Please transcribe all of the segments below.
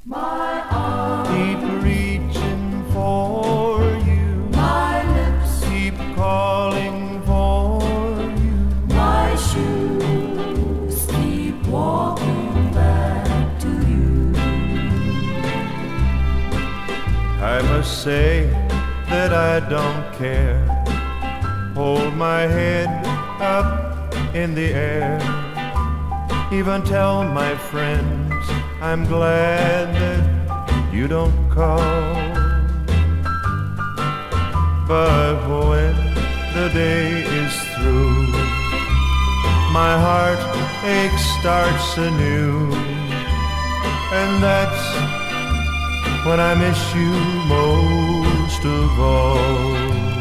My arms keep reaching for you. my lips Keep calling for you. my shoes keep walking back to you. I must say that I don't care. Hold my head up in the air. Even tell my friends I'm glad that you don't call. But when the day is through, my heartache starts anew. And that's when I miss you most of all.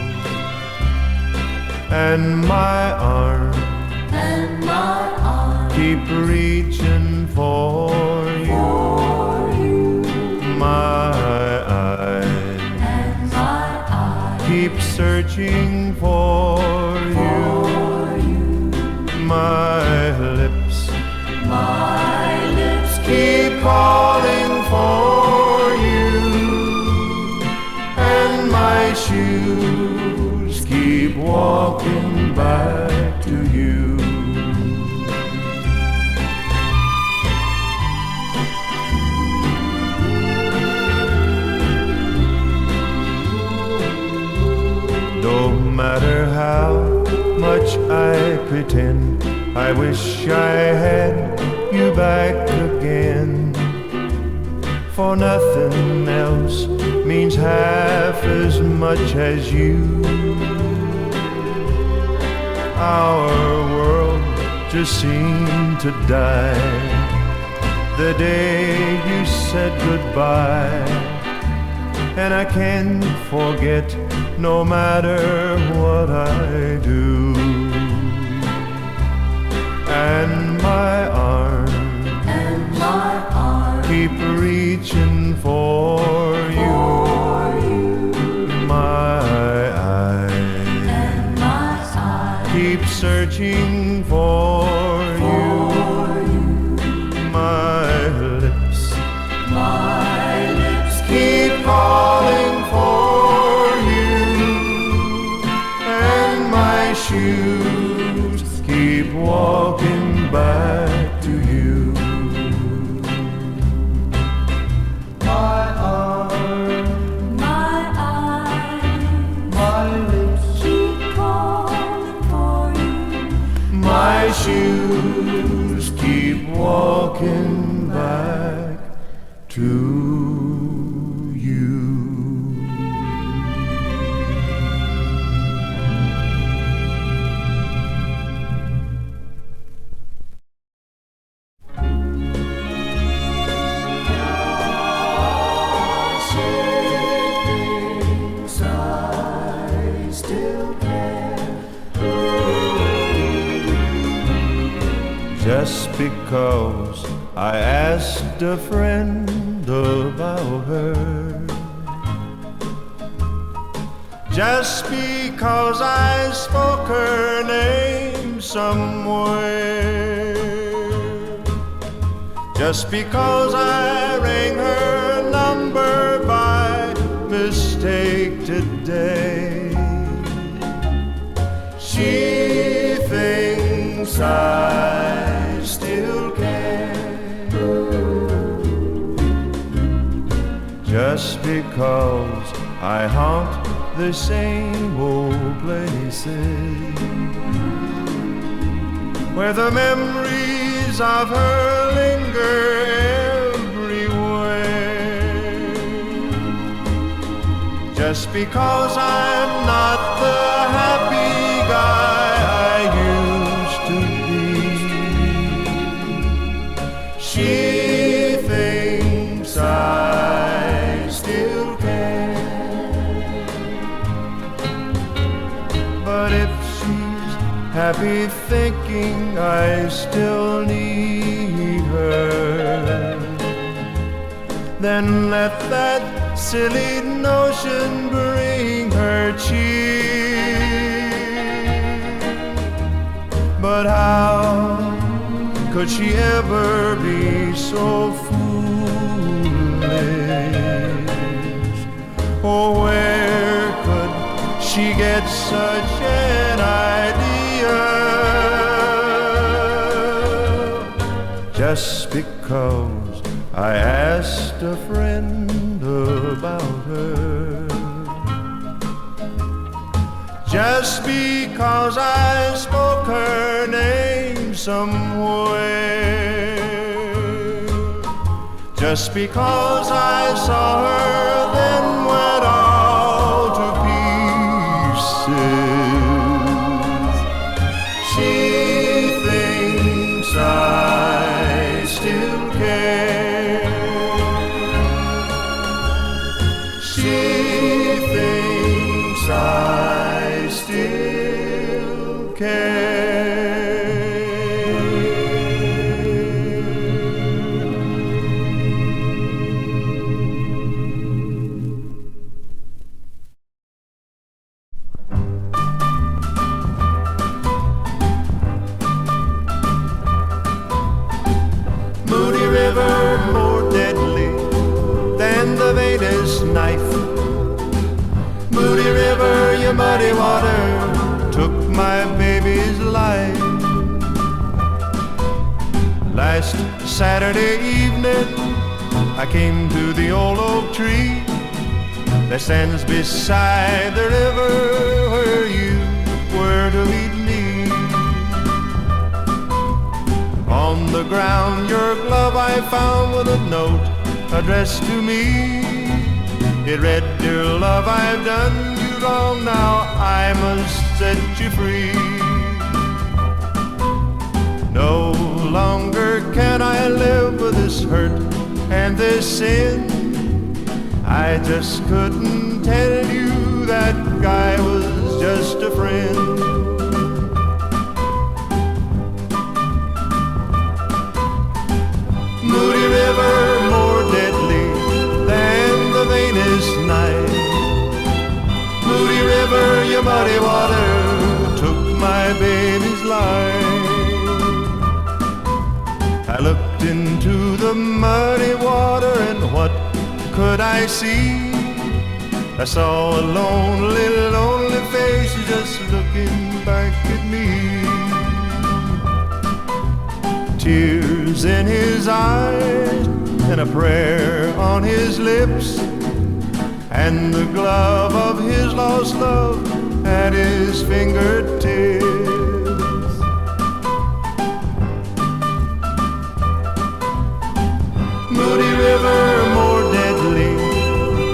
And my arms keep reaching for you. My eyes keep searching for you. My lips keep calling for you. And my shoes keep walking back to you. No matter how much I pretend, I wish I had you back again. For nothing else means half as much as you. Our world just seemed to die the day you said goodbye. And I can't forget no matter what I do. And my arms keep reaching for you. My eyes keep searching for you. My lips keep calling for you. And my shoes keep walking back to you. My arms, My eyes my lips, keep calling for you. my shoes keep walking back to you. I still care. Just because I asked a friend about her, just because I spoke her name somewhere, just because I rang her number by mistake today, she thinks I still care. Just because I haunt the same old places where the memories of her linger everywhere. Just because I'm not the happy guy I used to be, she thinks I still care. But if she's happy thinking I still need her, then let that silly notion bring her cheer. But how could she ever be so foolish such an idea. Just because I asked a friend about her, just because I spoke her name somewhere, just because I saw her then went all to pieces, she thinks I still care. She thinks I still care. Moody River, more deadly than the vainest knife. Moody River, your muddy water took my baby's life. Last Saturday evening, I came to the old oak tree that stands beside the river where you were to meet me. On the ground, your glove I found with a note addressed to me. It read, "Dear love, I've done you wrong, now I must set you free. No longer can I live with this hurt and this sin. I just couldn't tell you that guy was just a friend." Moody River, more deadly than the vainest night. Moody River, your muddy water took my baby's life. I looked into the muddy water and what could I see? I saw a lonely, lonely face just looking back at me. Tears in his eyes and a prayer on his lips, and the glove of his lost love at his fingertips. Moody River, more deadly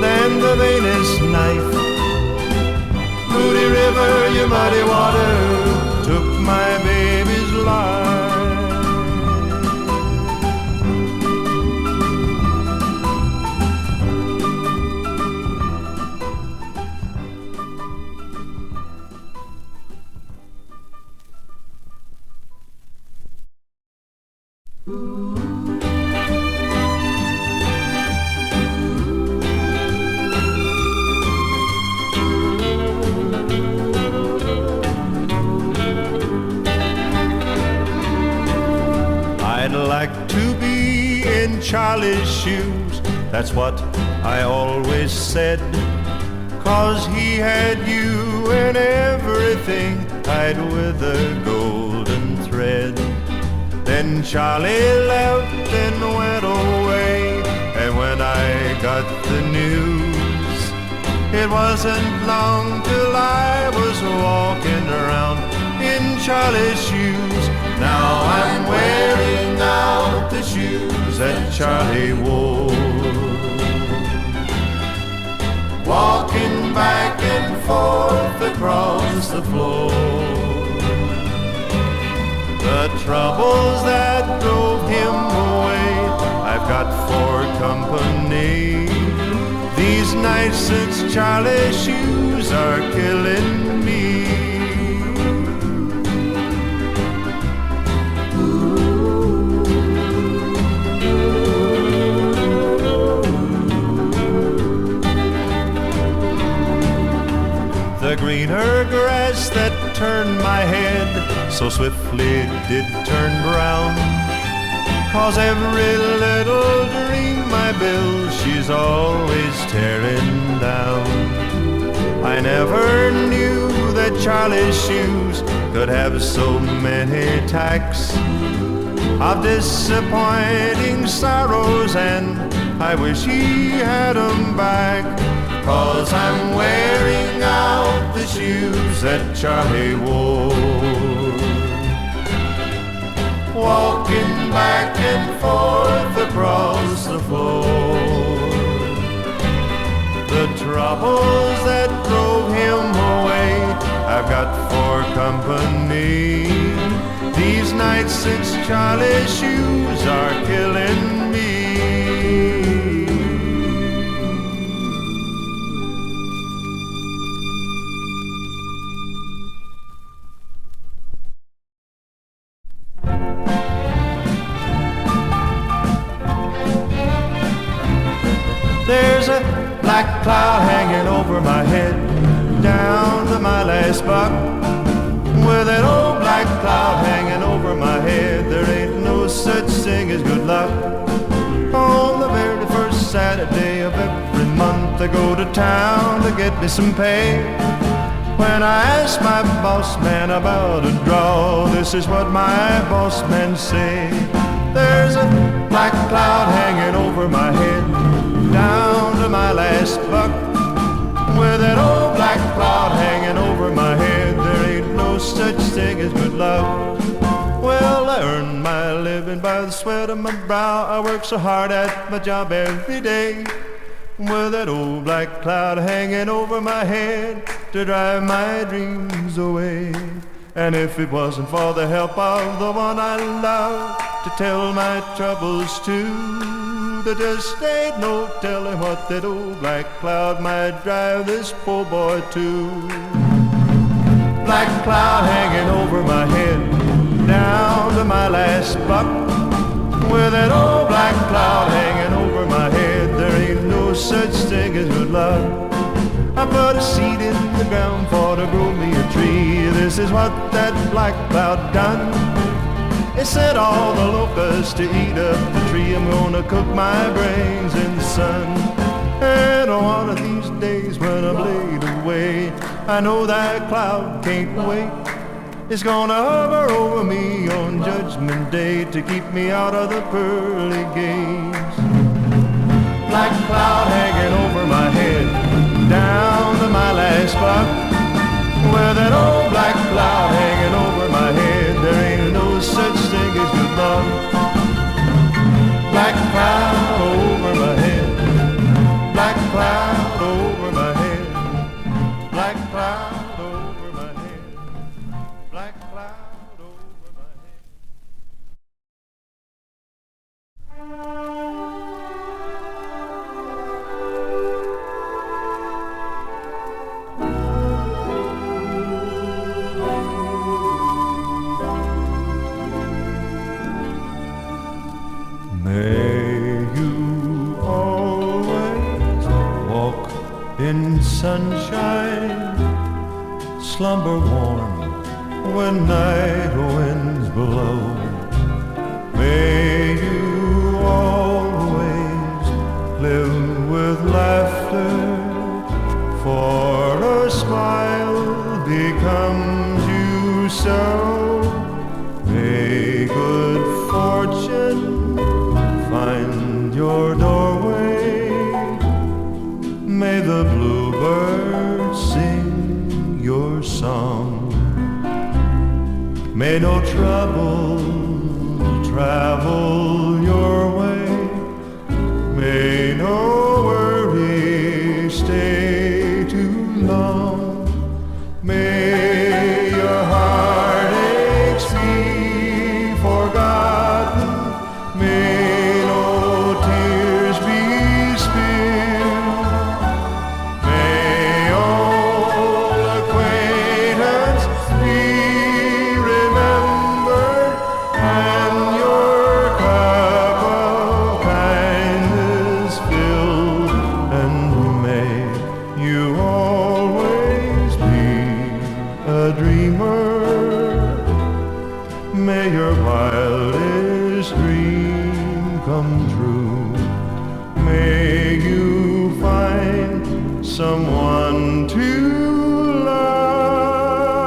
than the vainest knife. Moody River, your muddy water took my baby's life. Charlie's shoes, that's what I always said, 'cause he had you and everything tied with a golden thread. Then Charlie left and went away, and when I got the news, it wasn't long till I was walking around in Charlie's shoes. Now I'm wearing out the shoes that Charlie wore, walking back and forth across the floor. The troubles that drove him away, I've got for company. These nights since Charlie's shoes are killing me. The greener grass that turned my head so swiftly did turn brown, 'cause every little dream I build she's always tearing down. I never knew Charlie's shoes could have so many tacks of disappointing sorrows, and I wish he had 'em back. 'Cause I'm wearing out the shoes that Charlie wore, walking back and forth across the floor. The troubles that drove him away I've got for company. These nights since Charlie's shoes are killing me. There's a black cloud hanging over my head, down to my last buck. With that old black cloud hanging over my head, there ain't no such thing as good luck. On the very first Saturday of every month, I go to town to get me some pay. When I ask my boss man about a draw, this is what my boss man say. There's a black cloud hanging over my head, down to my last buck. With that old black cloud hanging over my head, there ain't no such thing as good luck. Well, I earn my living by the sweat of my brow. I work so hard at my job every day, with that old black cloud hanging over my head to drive my dreams away. And if it wasn't for the help of the one I love to tell my troubles to, there just ain't no telling what that old black cloud might drive this poor boy to. Black cloud hanging over my head, down to my last buck. With that old black cloud hanging over my head, there ain't no such thing as good luck. I put a seed in the ground for to grow me a tree. This is what that black cloud done. It sent all the locusts to eat up the tree. I'm gonna cook my brains in the sun. And one of these days when I'm laid away, I know that cloud can't wait. It's gonna hover over me on Judgment Day to keep me out of the pearly gates. Black cloud hanging over my head, down to my last buck. With that old black cloud hanging over my head, there ain't no such thing as good luck. Black cloud over my head, black cloud over my head, black cloud over my head, black cloud over my head. May you always walk in sunshine, slumber warm when night winds blow. May you always live with laughter, for a smile becomes you so. May good fortune find your doorway. May the bluebird sing your song. May no trouble travel your way. May no worry stay too long. May your heartaches be forgotten. May no tears be spilled. May old acquaintance be remembered, and your cup of kindness filled. And may you always be a dreamer. May your wildest dream come true. May you find someone to love.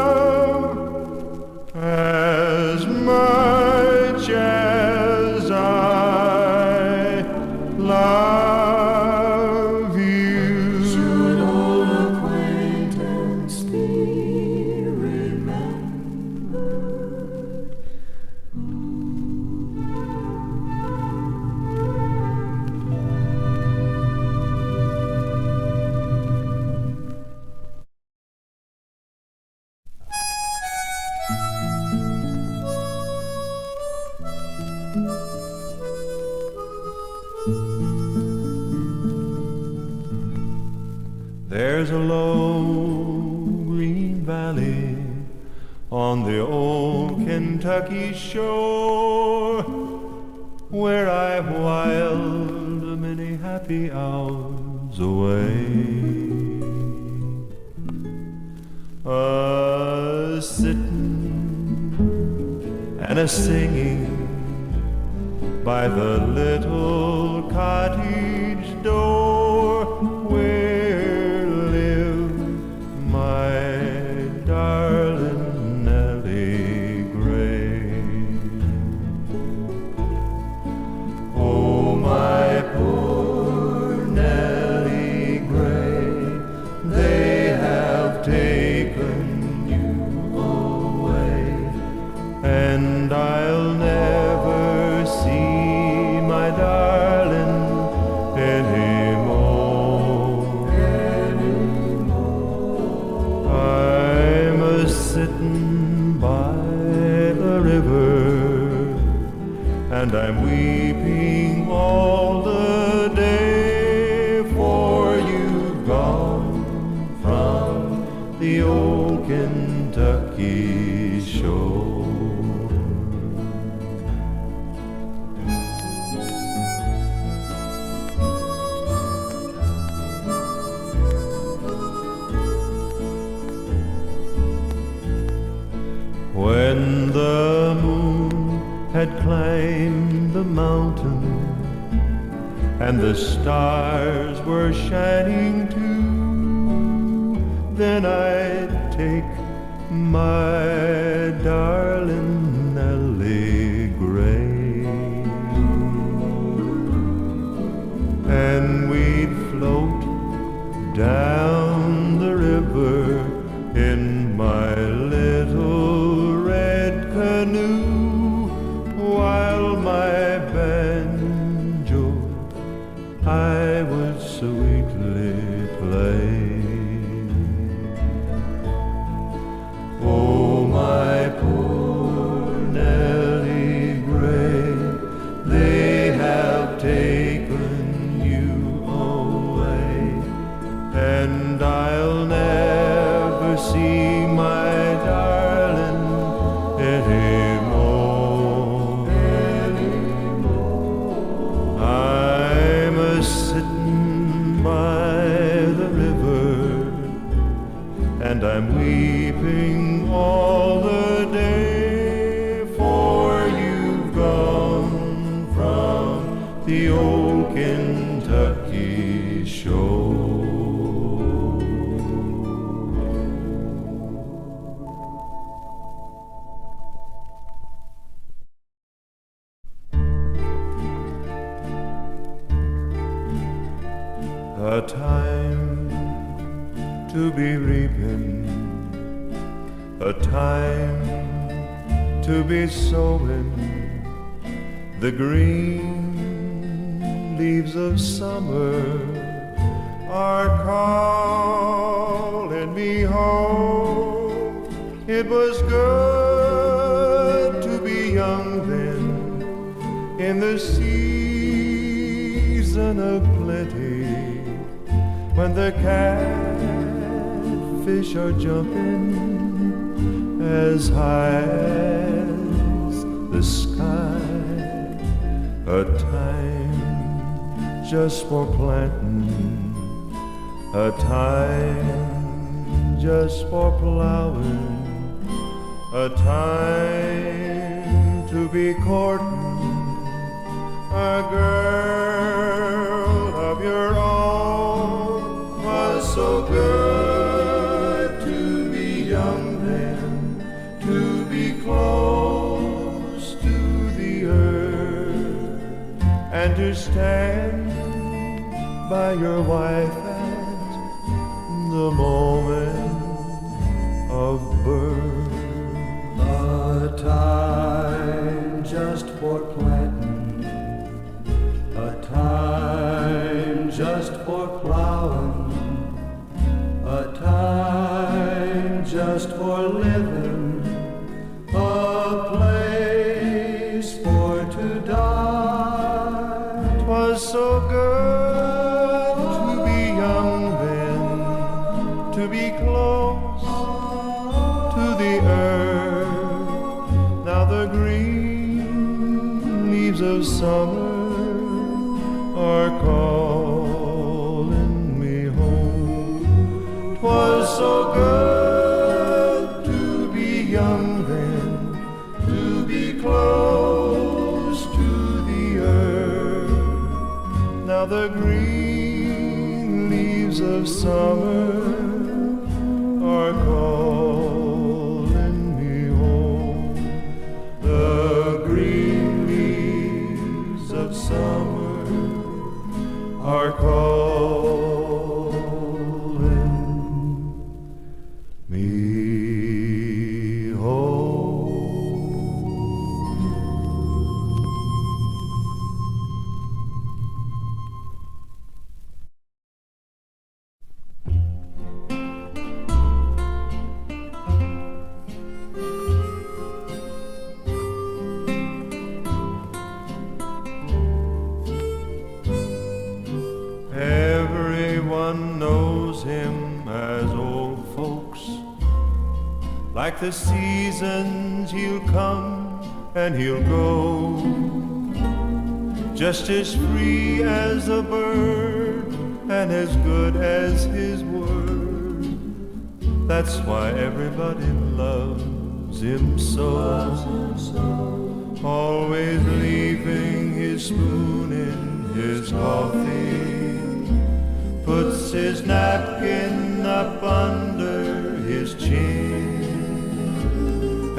There's a low green valley on the old Kentucky shore where I've whiled many happy hours away. A-sittin' and a-singing by the little cottage door where lived my darling Nellie Gray. Oh, my poor Nellie Gray, they have taken you away, and I'll never see my darling anymore. I'm a-sittin' by the river, and I'm weeping all the day, for you've gone from the old Kentucky shore. When the moon had climbed the mountain and the stars were shining too, then I'd take my darling Nellie Gray, and we'd float down the river in my little red canoe, while my banjo I would sweetly play. Oh, my poor Nellie Gray, they have taken you away, and I'll never see my darling anymore. I'm a-sittin' by the river, and I'm weeping all the day, for you've gone from the old Kentucky shore. A time to be reaping, a time to be sowing the green leaves of summer are calling me home. It was good to be young then, in the season of plenty, when the catfish are jumping as high as the sky. A time just for planting, a time just for plowing, a time to be courting a girl of your own. Was so good to be young then, to be close to the earth, and to stand by your wife at the moment of birth. A time just for planting, a time just for plowing, a time just for living, a place for to die. 'Twas so good to be young then, to be close to the earth. Now the green leaves of summer are calling me home. 'Twas so good to be young then, to be close to the earth. Now the green leaves of summer are calling me home. The green leaves of summer are calling me Everyone knows him as old folks. Like the seasons, he'll come and he'll go, just as free as a bird and as good as his word. That's why everybody loves him so. Always leaving his spoon in his coffee, puts his napkin up under his chin,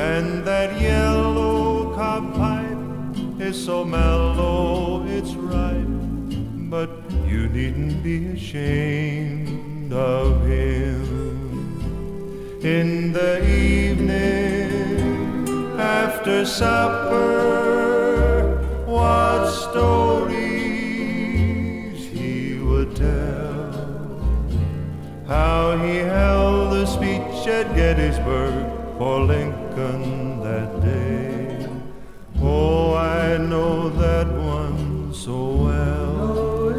and that yellow cob pipe is so mellow it's ripe, but you needn't be ashamed of him. In the evening after supper, what stories he would tell, how he held the speech at Gettysburg for Lincoln that day. Oh, I know that one so well.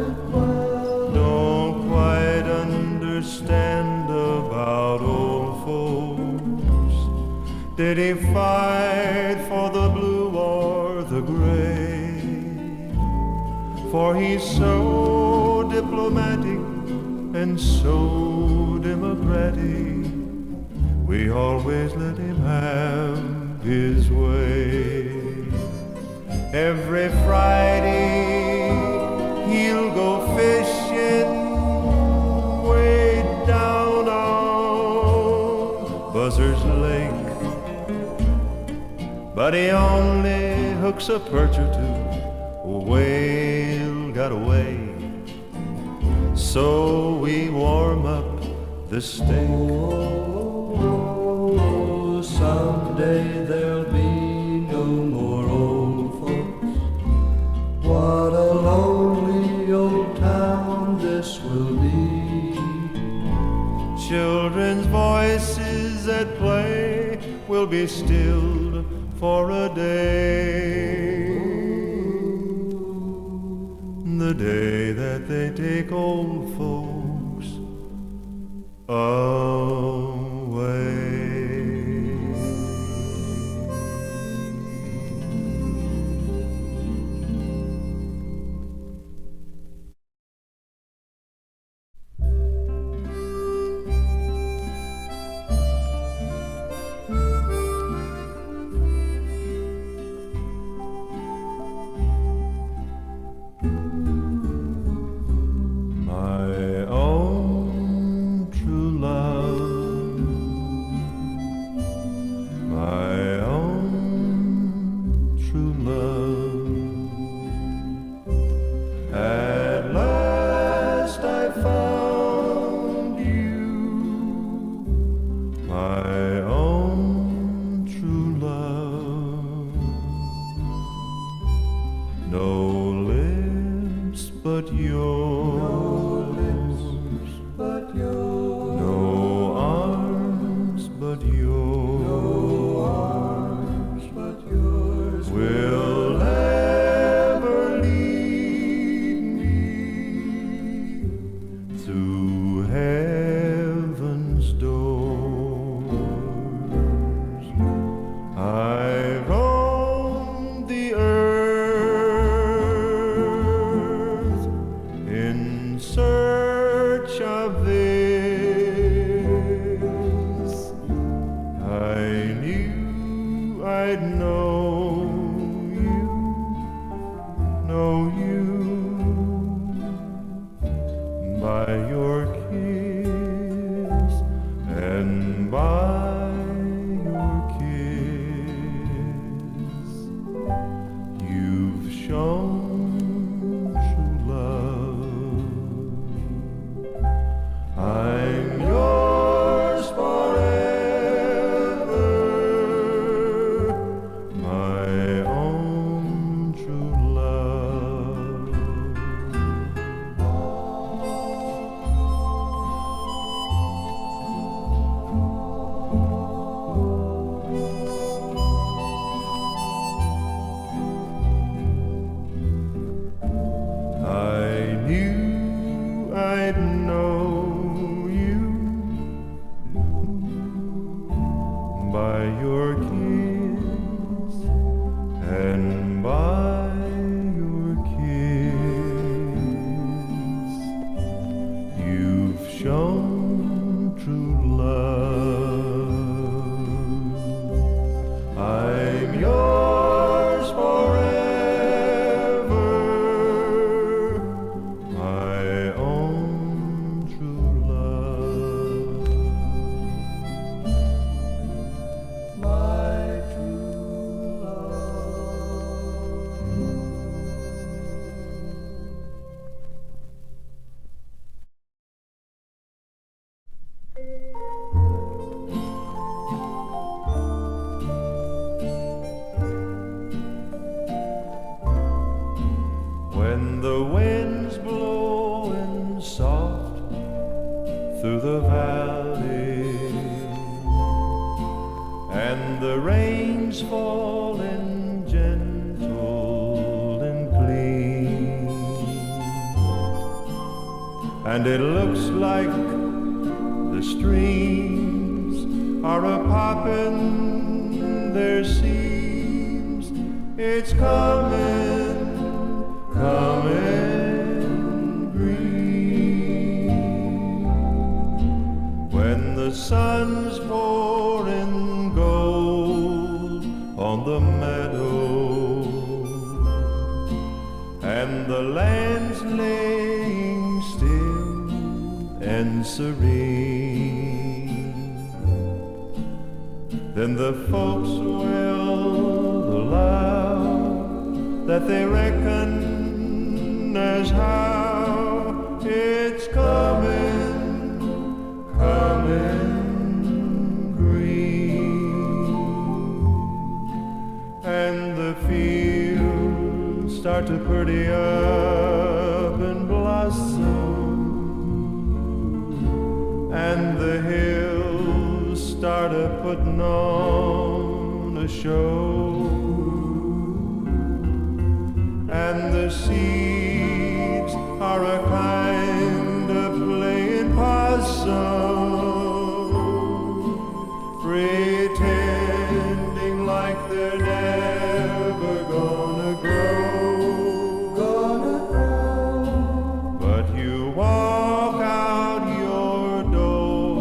Don't quite understand about old folks. Did he fight for the blue or the gray? For he's so diplomatic and so democratic, we always let him have his way. Every Friday he'll go fishing way down on Buzzard's Lake, but he only hooks a perch or two. A whale got away, so we warm up the steak. Oh, someday there'll be no more old folks. What a lonely old town this will be. Children's voices at play will be stilled for a day. The day that they take old folks away. much of this. I knew I'd know you by your kiss and by your kiss. You've shown true love. I'm yours forever, my own true love. I knew I'd know you by your kiss and by your kiss. You've shown true love. I'm yours forever, my own true love. My true When the wind's blowing soft through the valley and the rain's falling gentle and clean, and it looks like the streams are a-poppin' their seams. It's coming green. When the sun's pouring gold on the meadow and the land's laying still and serene, then the folks will allow that they reckon as how it's coming green, and the fields start to pretty up and blossom, and the hills start putting on a show, and the seeds are a kind of playing possum, pretending like they're never gonna grow. But you walk out your door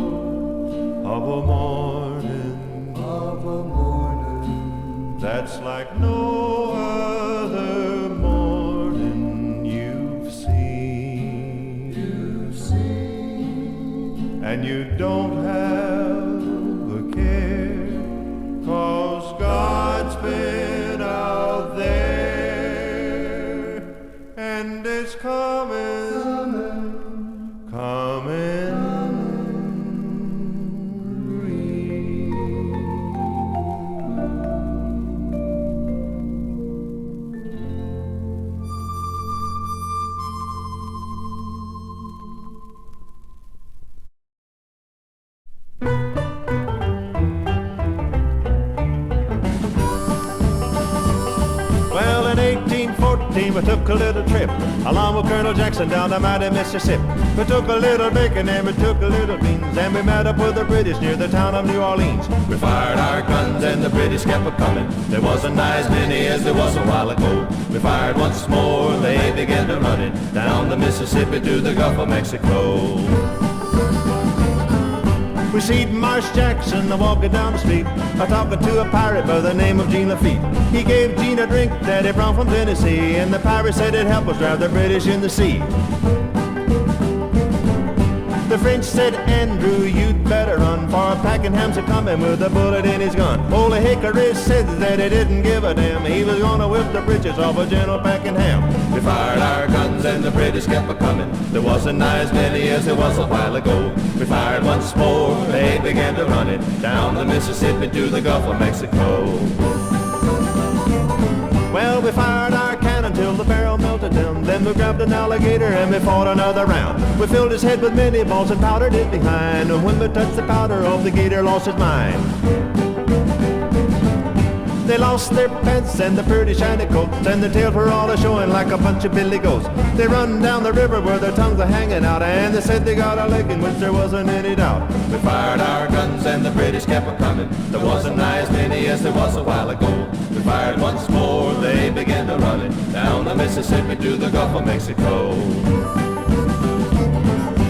of a morning, that's like no other morning you've seen. And you don't have a care, 'cause God's been out there, and it's coming green. Well, in 1814 team, we took a little trip along with Colonel Jackson down the mighty Mississippi. We took a little bacon and we took a little beans, and we met up with the British near the town of New Orleans. We fired our guns and the British kept a-coming. There wasn't as many as there was a while ago. We fired once more, they began to run it down the Mississippi to the Gulf of Mexico. We seen Marsh Jackson a-walking down the street, a-talking to a pirate by the name of Gene Lafitte. He gave Gene a drink that he brought from Tennessee, and the pirate said it'd help us drive the British in the sea. The French said, Andrew, you'd better run, for Packingham's a-coming with a bullet in his gun. Old Hickory said that he didn't give a damn, he was gonna whip the britches off of General Packenham. We fired our guns and the British kept a-coming. There wasn't as many as there was a while ago. We fired once more, they began to run it down the Mississippi to the Gulf of Mexico. Well, we fired our cannon till the barrel melted down. Then we grabbed an alligator and we fought another round. We filled his head with many balls and powdered it behind. And when we touched the powder off, the gator lost his mind. They lost their pants and the pretty shiny coats, and their tails were all a-showing like a bunch of billy goats. They run down the river where their tongues are hanging out, and they said they got a lick in which there wasn't any doubt. We fired our guns and the British kept a-coming. There wasn't as many as there was a while ago. We fired once more, they began to run it down the Mississippi to the Gulf of Mexico.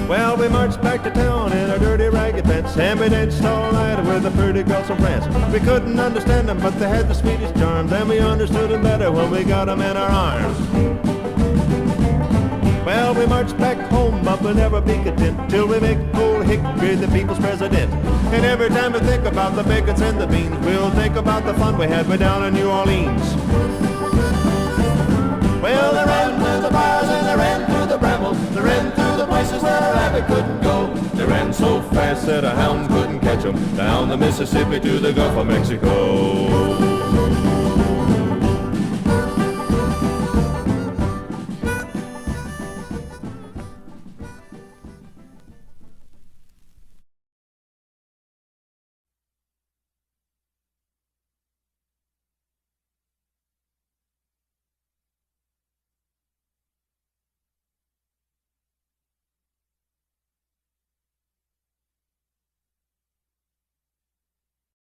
Well, we marched back to town in our dirty ragged pants, and we danced all night with the pretty girls from France. We couldn't understand them, but they had the sweetest charms, and we understood them better when we got them in our arms. Well, we marched back home, but we'll never be content till we make old Hickory the people's president. And every time we think about the bacons and the beans, we'll think about the fun we had way down in New Orleans. Well, they ran through the bars and they ran through the brambles. They ran through the places where a rabbit couldn't go. They ran so fast that a hound couldn't catch them down the Mississippi to the Gulf of Mexico.